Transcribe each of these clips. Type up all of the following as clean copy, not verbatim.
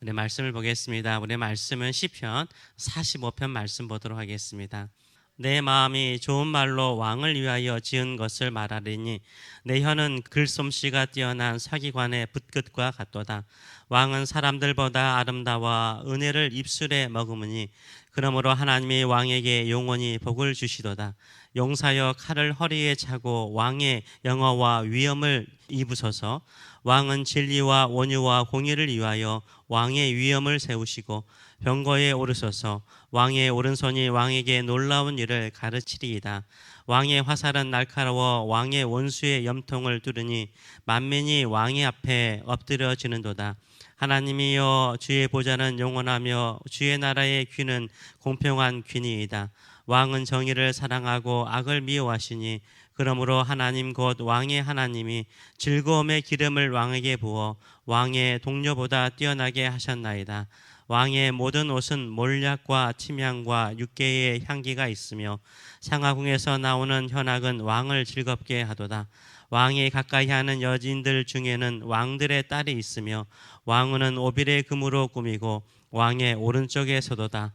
우리 말씀을 보겠습니다. 우리 말씀은 시편 45편 말씀 보도록 하겠습니다. 내 마음이 좋은 말로 왕을 위하여 지은 것을 말하리니 내 혀는 글솜씨가 뛰어난 서기관의 붓끝과 같도다. 왕은 사람들보다 아름다워 은혜를 입술에 머금으니 그러므로 하나님이 왕에게 영원히 복을 주시도다. 용사여 칼을 허리에 차고 왕의 영어와 위엄을 입으소서. 왕은 진리와 온유와 공의를 위하여 왕의 위엄을 세우시고 병거에 오르소서. 왕의 오른손이 왕에게 놀라운 일을 가르치리이다. 왕의 화살은 날카로워 왕의 원수의 염통을 뚫으니 만민이 왕의 앞에 엎드려지는도다. 하나님이여, 주의 보좌는 영원하며 주의 나라의 귀는 공평한 귀니이다. 왕은 정의를 사랑하고 악을 미워하시니 그러므로 하나님 곧 왕의 하나님이 즐거움의 기름을 왕에게 부어 왕의 동료보다 뛰어나게 하셨나이다. 왕의 모든 옷은 몰약과 침향과 육개의 향기가 있으며 상하궁에서 나오는 현악은 왕을 즐겁게 하도다. 왕이 가까이 하는 여인들 중에는 왕들의 딸이 있으며 왕후는 오빌의 금으로 꾸미고 왕의 오른쪽에 서도다.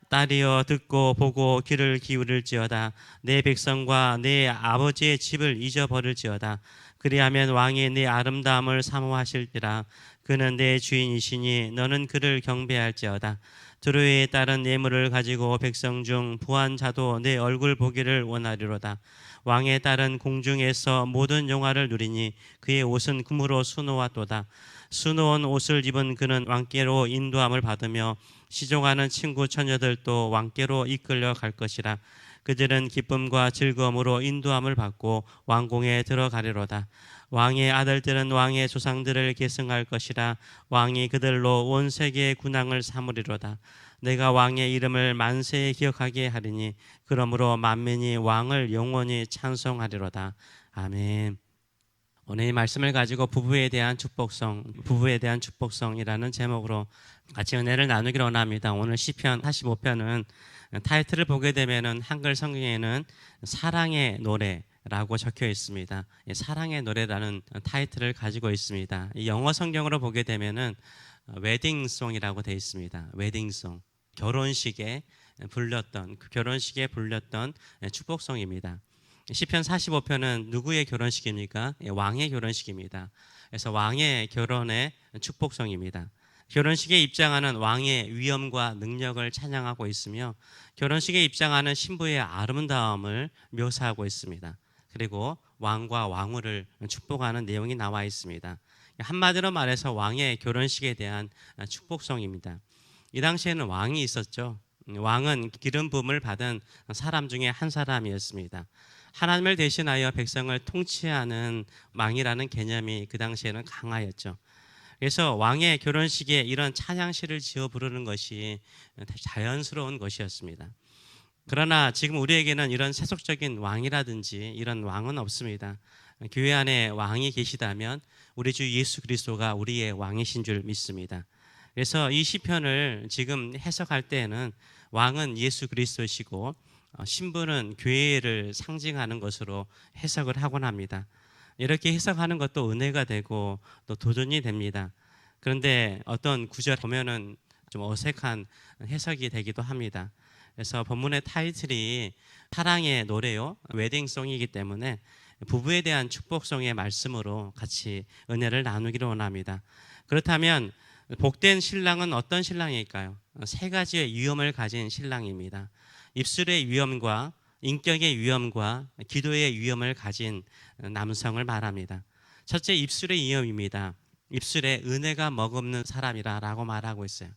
딸이여, 듣고 보고 귀를 기울일지어다. 내 백성과 내 아버지의 집을 잊어버릴지어다. 그리하면 왕이 네 아름다움을 사모하실지라. 그는 내 주인이시니 너는 그를 경배할지어다. 두루의 딸은 예물을 가지고 백성 중 부한 자도 내 얼굴 보기를 원하리로다. 왕의 딸은 공중에서 모든 영화를 누리니 그의 옷은 금으로 수놓았도다. 수놓은 옷을 입은 그는 왕께로 인도함을 받으며 시종하는 친구 처녀들도 왕께로 이끌려 갈 것이라. 그들은 기쁨과 즐거움으로 인도함을 받고 왕궁에 들어가리로다. 왕의 아들들은 왕의 조상들을 계승할 것이라. 왕이 그들로 온 세계의 군왕을 삼으리로다. 내가 왕의 이름을 만세에 기억하게 하리니 그러므로 만민이 왕을 영원히 찬송하리로다. 아멘. 오늘 이 말씀을 가지고 부부에 대한 축복성이라는 제목으로 같이 은혜를 나누기를 원합니다. 오늘 시편 45편은 타이틀을 보게 되면은 한글 성경에는 사랑의 노래라고 적혀 있습니다. 사랑의 노래라는 타이틀을 가지고 있습니다. 영어 성경으로 보게 되면은 웨딩송이라고 되어 있습니다. 웨딩송. 결혼식에 불렸던 축복송입니다. 시편 45편은 누구의 결혼식입니까? 왕의 결혼식입니다. 그래서 왕의 결혼의 축복송입니다. 결혼식에 입장하는 왕의 위엄과 능력을 찬양하고 있으며 결혼식에 입장하는 신부의 아름다움을 묘사하고 있습니다. 그리고 왕과 왕후를 축복하는 내용이 나와 있습니다. 한마디로 말해서 왕의 결혼식에 대한 축복송입니다. 이 당시에는 왕이 있었죠. 왕은 기름 부음을 받은 사람 중에 한 사람이었습니다. 하나님을 대신하여 백성을 통치하는 왕이라는 개념이 그 당시에는 강하였죠. 그래서 왕의 결혼식에 이런 찬양시를 지어 부르는 것이 자연스러운 것이었습니다. 그러나 지금 우리에게는 이런 세속적인 왕이라든지 이런 왕은 없습니다. 교회 안에 왕이 계시다면 우리 주 예수 그리스도가 우리의 왕이신 줄 믿습니다. 그래서 이 시편을 지금 해석할 때에는 왕은 예수 그리스도시고 신부는 교회를 상징하는 것으로 해석을 하곤 합니다. 이렇게 해석하는 것도 은혜가 되고 또 도전이 됩니다. 그런데 어떤 구절 보면은 좀 어색한 해석이 되기도 합니다. 그래서 본문의 타이틀이 사랑의 노래요, 웨딩송이기 때문에 부부에 대한 축복송의 말씀으로 같이 은혜를 나누기를 원합니다. 그렇다면 복된 신랑은 어떤 신랑일까요? 세 가지의 위엄을 가진 신랑입니다. 입술의 위엄과 인격의 위엄과 기도의 위엄을 가진 남성을 말합니다. 첫째, 입술의 위엄입니다. 입술에 은혜가 머금는 사람이라고 말하고 있어요.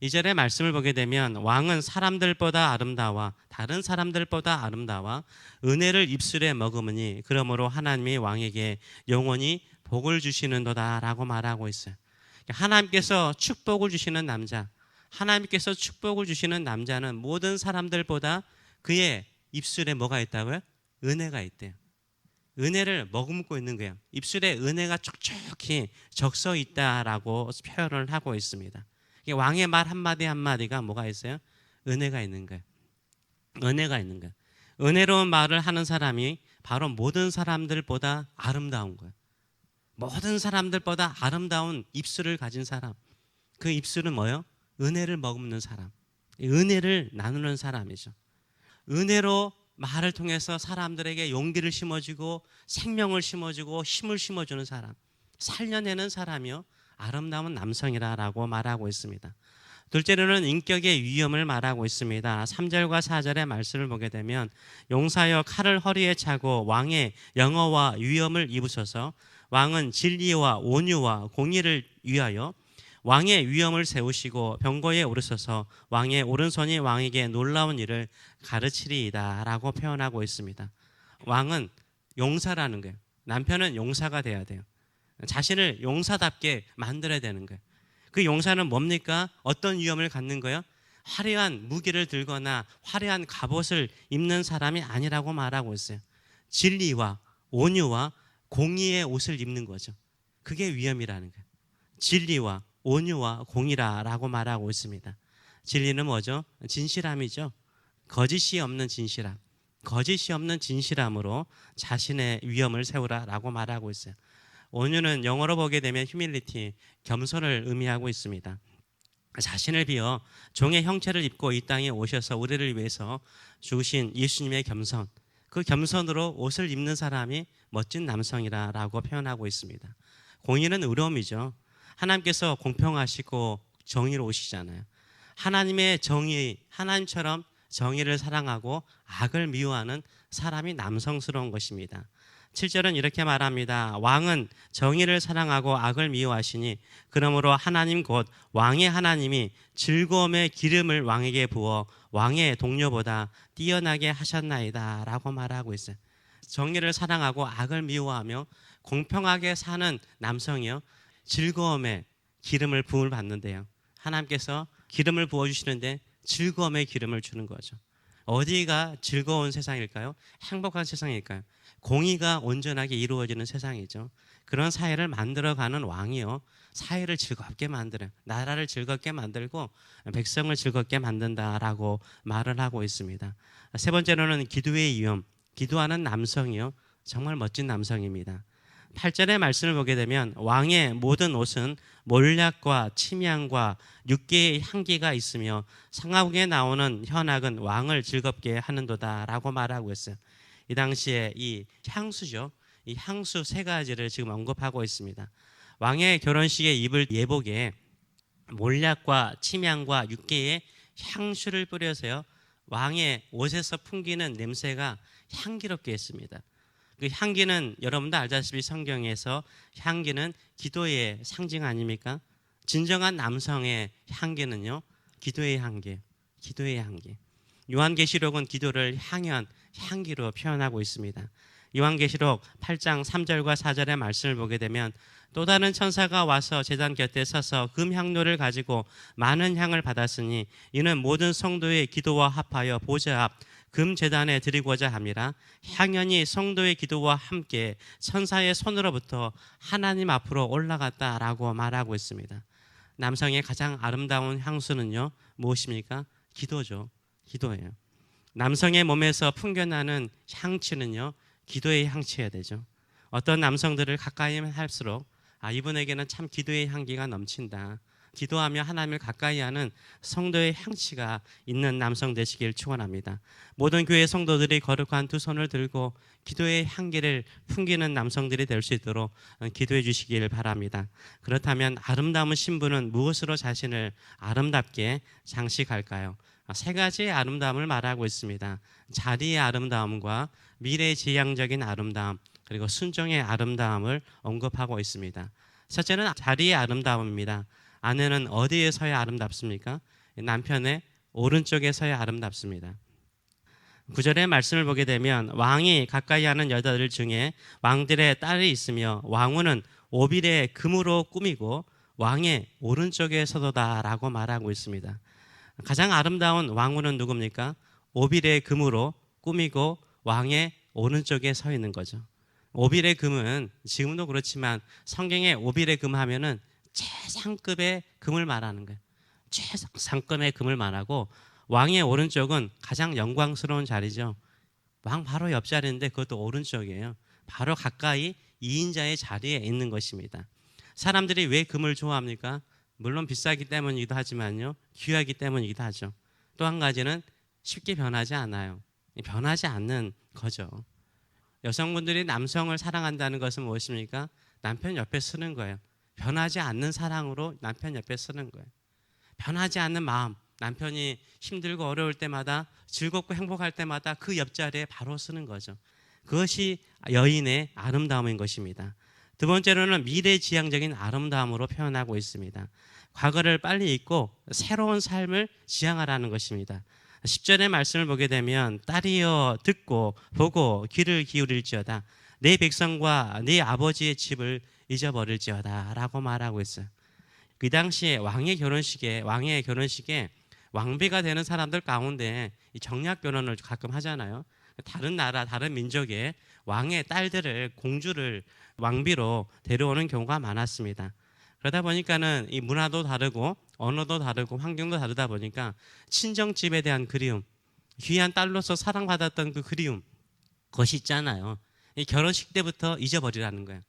2절의 말씀을 보게 되면 왕은 사람들보다 아름다워, 다른 사람들보다 아름다워 은혜를 입술에 머금으니 그러므로 하나님이 왕에게 영원히 복을 주시는도다 라고 말하고 있어요. 하나님께서 축복을 주시는 남자, 하나님께서 축복을 주시는 남자는 모든 사람들보다 그의 입술에 뭐가 있다고요? 은혜가 있대요. 은혜를 머금고 있는 거예요. 입술에 은혜가 촉촉히 적셔 있다라고 표현을 하고 있습니다. 왕의 말 한마디 한마디가 뭐가 있어요? 은혜가 있는 거예요. 은혜가 있는 거예요. 은혜로운 말을 하는 사람이 바로 모든 사람들보다 아름다운 거예요. 모든 사람들보다 아름다운 입술을 가진 사람, 그 입술은 뭐예요? 은혜를 머금는 사람, 은혜를 나누는 사람이죠. 은혜로 말을 통해서 사람들에게 용기를 심어주고 생명을 심어주고 힘을 심어주는 사람, 살려내는 사람이요 아름다운 남성이라고 말하고 있습니다. 둘째로는 인격의 위엄을 말하고 있습니다. 3절과 4절의 말씀을 보게 되면 용사여 칼을 허리에 차고 왕의 영어와 위엄을 입으셔서 왕은 진리와 온유와 공의를 위하여 왕의 위엄을 세우시고 병거에 오르셔서 왕의 오른손이 왕에게 놀라운 일을 가르치리이다 라고 표현하고 있습니다. 왕은 용사라는 거예요. 남편은 용사가 돼야 돼요. 자신을 용사답게 만들어야 되는 거예요. 그 용사는 뭡니까? 어떤 위엄을 갖는 거예요? 화려한 무기를 들거나 화려한 갑옷을 입는 사람이 아니라고 말하고 있어요. 진리와 온유와 공의의 옷을 입는 거죠. 그게 위엄이라는 거예요. 진리와 온유와 공의라고 말하고 있습니다. 진리는 뭐죠? 진실함이죠. 거짓이 없는 진실함, 거짓이 없는 진실함으로 자신의 위엄을 세우라라고 말하고 있어요. 온유는 영어로 보게 되면 humility, 겸손을 의미하고 있습니다. 자신을 비워 종의 형체를 입고 이 땅에 오셔서 우리를 위해서 죽으신 예수님의 겸손, 그 겸손으로 옷을 입는 사람이 멋진 남성이라고 표현하고 있습니다. 공의는 의로움이죠. 하나님께서 공평하시고 정의로우시잖아요. 하나님의 정의, 하나님처럼 정의를 사랑하고 악을 미워하는 사람이 남성스러운 것입니다. 7절은 이렇게 말합니다. 왕은 정의를 사랑하고 악을 미워하시니 그러므로 하나님 곧 왕의 하나님이 즐거움의 기름을 왕에게 부어 왕의 동료보다 뛰어나게 하셨나이다 라고 말하고 있어요. 정의를 사랑하고 악을 미워하며 공평하게 사는 남성이요 즐거움의 기름을 부음을 받는데요. 하나님께서 기름을 부어주시는데 즐거움의 기름을 주는 거죠. 어디가 즐거운 세상일까요? 행복한 세상일까요? 공의가 온전하게 이루어지는 세상이죠. 그런 사회를 만들어가는 왕이요 사회를 즐겁게 만들어요. 나라를 즐겁게 만들고 백성을 즐겁게 만든다라고 말을 하고 있습니다. 세 번째로는 기도의 위엄, 기도하는 남성이요 정말 멋진 남성입니다. 8절의 말씀을 보게 되면 왕의 모든 옷은 몰약과 침향과 육개의 향기가 있으며 상하국에 나오는 현악은 왕을 즐겁게 하는도다 라고 말하고 있어요. 이 당시에 이 향수죠. 이 향수 세 가지를 지금 언급하고 있습니다. 왕의 결혼식에 입을 예복에 몰약과 침향과 육개의 향수를 뿌려서요. 왕의 옷에서 풍기는 냄새가 향기롭게 했습니다. 그 향기는 여러분도 알다시피 성경에서 향기는 기도의 상징 아닙니까? 진정한 남성의 향기는요. 기도의 향기, 기도의 향기. 요한계시록은 기도를 향연, 향기로 표현하고 있습니다. 요한계시록 8장 3절과 4절의 말씀을 보게 되면 또 다른 천사가 와서 제단 곁에 서서 금향료를 가지고 많은 향을 받았으니 이는 모든 성도의 기도와 합하여 보좌 앞 금제단에 드리고자 함이라. 향연이 성도의 기도와 함께 천사의 손으로부터 하나님 앞으로 올라갔다라고 말하고 있습니다. 남성의 가장 아름다운 향수는요 무엇입니까? 기도죠. 기도예요. 남성의 몸에서 풍겨나는 향취는요 기도의 향취여야 되죠. 어떤 남성들을 가까이 할수록 이분에게는 참 기도의 향기가 넘친다. 기도하며 하나님을 가까이 하는 성도의 향취가 있는 남성 되시길 축원합니다. 모든 교회 성도들이 거룩한 두 손을 들고 기도의 향기를 풍기는 남성들이 될 수 있도록 기도해 주시길 바랍니다. 그렇다면 아름다운 신부는 무엇으로 자신을 아름답게 장식할까요? 세 가지의 아름다움을 말하고 있습니다. 자리의 아름다움과 미래지향적인 아름다움, 그리고 순종의 아름다움을 언급하고 있습니다. 첫째는 자리의 아름다움입니다. 아내는 어디에 서야 아름답습니까? 남편의 오른쪽에 서야 아름답습니다. 9절의 말씀을 보게 되면 왕이 가까이 하는 여자들 중에 왕들의 딸이 있으며 왕후는 오빌의 금으로 꾸미고 왕의 오른쪽에 서도다라고 말하고 있습니다. 가장 아름다운 왕후는 누굽니까? 오빌의 금으로 꾸미고 왕의 오른쪽에 서 있는 거죠. 오빌의 금은 지금도 그렇지만 성경에 오빌의 금 하면은 최상급의 금을 말하는 거예요. 최상급의 금을 말하고 왕의 오른쪽은 가장 영광스러운 자리죠. 왕 바로 옆자리인데 그것도 오른쪽이에요. 바로 가까이 2인자의 자리에 있는 것입니다. 사람들이 왜 금을 좋아합니까? 물론 비싸기 때문이기도 하지만요, 귀하기 때문이기도 하죠. 또 한 가지는 쉽게 변하지 않아요. 변하지 않는 거죠. 여성분들이 남성을 사랑한다는 것은 무엇입니까? 남편 옆에 서는 거예요. 변하지 않는 사랑으로 남편 옆에 서는 거예요. 변하지 않는 마음, 남편이 힘들고 어려울 때마다, 즐겁고 행복할 때마다 그 옆자리에 바로 서는 거죠. 그것이 여인의 아름다움인 것입니다. 두 번째로는 미래지향적인 아름다움으로 표현하고 있습니다. 과거를 빨리 잊고 새로운 삶을 지향하라는 것입니다. 10절의 말씀을 보게 되면 딸이여 듣고 보고 귀를 기울일지어다. 내 백성과 네 아버지의 집을 잊어버릴지어다 라고 말하고 있어요. 그 당시에 왕의 결혼식에 왕비가 되는 사람들 가운데 정략 결혼을 가끔 하잖아요. 다른 나라, 다른 민족의 왕의 딸들을, 공주를 왕비로 데려오는 경우가 많았습니다. 그러다 보니까는 이 문화도 다르고 언어도 다르고 환경도 다르다 보니까 친정집에 대한 그리움, 귀한 딸로서 사랑받았던 그 그리움, 그것이 있잖아요. 이 결혼식 때부터 잊어버리라는 거예요.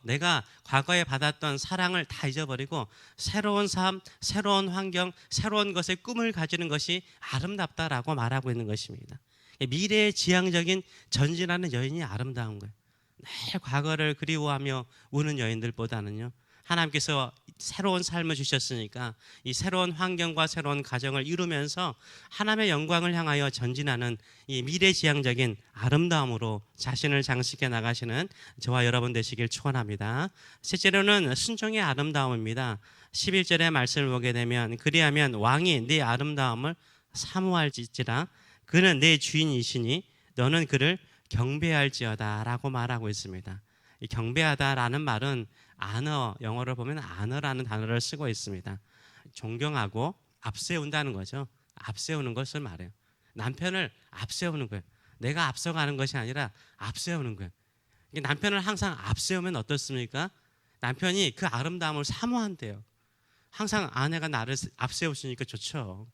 내가 과거에 받았던 사랑을 다 잊어버리고 새로운 삶, 새로운 환경, 새로운 것에 꿈을 가지는 것이 아름답다라고 말하고 있는 것입니다. 미래지향적인 전진하는 여인이 아름다운 거예요. 늘 과거를 그리워하며 우는 여인들보다는요, 하나님께서 새로운 삶을 주셨으니까 이 새로운 환경과 새로운 가정을 이루면서 하나님의 영광을 향하여 전진하는 이 미래지향적인 아름다움으로 자신을 장식해 나가시는 저와 여러분 되시길 축원합니다. 셋째로는 순종의 아름다움입니다. 11절의 말씀을 보게 되면 그리하면 왕이 네 아름다움을 사모할지라 그는 내 주인이시니 너는 그를 경배할지어다 라고 말하고 있습니다. 이 경배하다라는 말은 아너, 영어로 보면 아너라는 단어를 쓰고 있습니다. 존경하고 앞세운다는 거죠. 앞세우는 것을 말해요. 남편을 앞세우는 거예요. 내가 앞서가는 것이 아니라 앞세우는 거예요. 남편을 항상 앞세우면 어떻습니까? 남편이 그 아름다움을 사모한대요. 항상 아내가 나를 앞세우시니까 좋죠.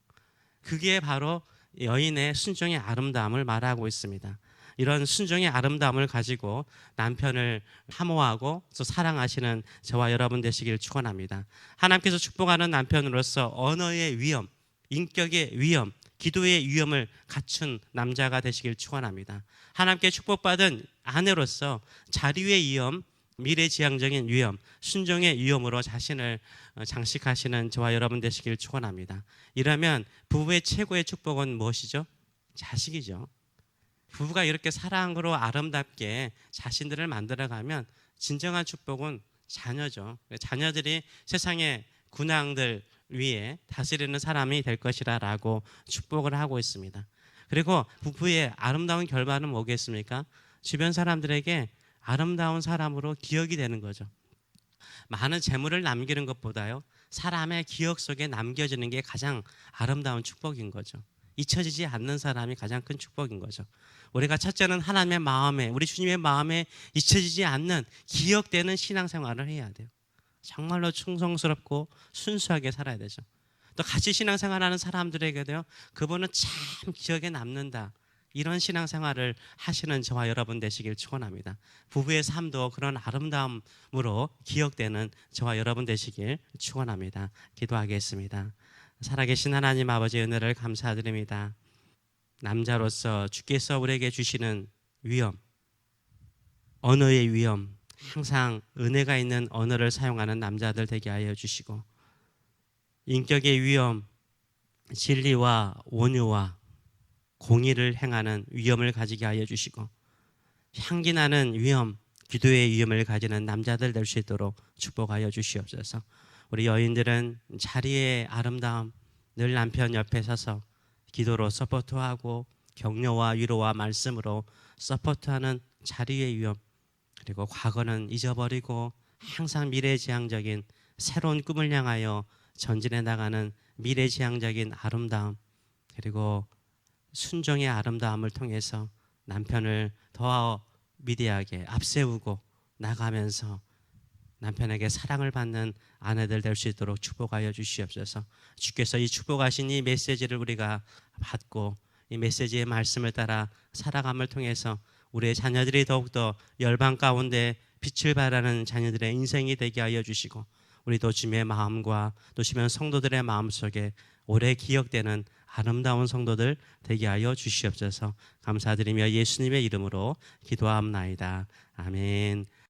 그게 바로 여인의 순종의 아름다움을 말하고 있습니다. 이런 순종의 아름다움을 가지고 남편을 사모하고 또 사랑하시는 저와 여러분 되시길 축원합니다. 하나님께서 축복하는 남편으로서 언어의 위엄, 인격의 위엄, 기도의 위엄을 갖춘 남자가 되시길 축원합니다. 하나님께 축복받은 아내로서 자리의 위엄, 미래지향적인 위엄, 순종의 위엄으로 자신을 장식하시는 저와 여러분 되시길 축원합니다. 이러면 부부의 최고의 축복은 무엇이죠? 자식이죠. 부부가 이렇게 사랑으로 아름답게 자신들을 만들어가면 진정한 축복은 자녀죠. 자녀들이 세상의 군왕들 위에 다스리는 사람이 될 것이라고 축복을 하고 있습니다. 그리고 부부의 아름다운 결과는 뭐겠습니까? 주변 사람들에게 아름다운 사람으로 기억이 되는 거죠. 많은 재물을 남기는 것보다요, 사람의 기억 속에 남겨지는 게 가장 아름다운 축복인 거죠. 잊혀지지 않는 사람이 가장 큰 축복인 거죠. 우리가 첫째는 하나님의 마음에, 우리 주님의 마음에 잊혀지지 않는 기억되는 신앙생활을 해야 돼요. 정말로 충성스럽고 순수하게 살아야 되죠. 또 같이 신앙생활하는 사람들에게도요, 그분은 참 기억에 남는다, 이런 신앙생활을 하시는 저와 여러분 되시길 축원합니다. 부부의 삶도 그런 아름다움으로 기억되는 저와 여러분 되시길 축원합니다. 기도하겠습니다. 살아계신 하나님 아버지의 은혜를 감사드립니다. 남자로서 주께서 우리에게 주시는 위엄, 언어의 위엄, 항상 은혜가 있는 언어를 사용하는 남자들 되게 하여 주시고, 인격의 위엄, 진리와 온유와 공의를 행하는 위엄을 가지게 하여 주시고, 향기 나는 위엄, 기도의 위엄을 가지는 남자들 될 수 있도록 축복하여 주시옵소서. 우리 여인들은 자리의 아름다움, 늘 남편 옆에 서서 기도로 서포트하고 격려와 위로와 말씀으로 서포트하는 자리의 위엄, 그리고 과거는 잊어버리고 항상 미래지향적인 새로운 꿈을 향하여 전진해 나가는 미래지향적인 아름다움, 그리고 순종의 아름다움을 통해서 남편을 더 위대하게 앞세우고 나가면서 남편에게 사랑을 받는 아내들 될 수 있도록 축복하여 주시옵소서. 주께서 이 축복하신 이 메시지를 우리가 받고 이 메시지의 말씀을 따라 살아감을 통해서 우리의 자녀들이 더욱더 열방 가운데 빛을 발하는 자녀들의 인생이 되게 하여 주시고, 우리도 주님의 마음과 또 주변 성도들의 마음 속에 오래 기억되는 아름다운 성도들 되게 하여 주시옵소서. 감사드리며 예수님의 이름으로 기도하옵나이다. 아멘.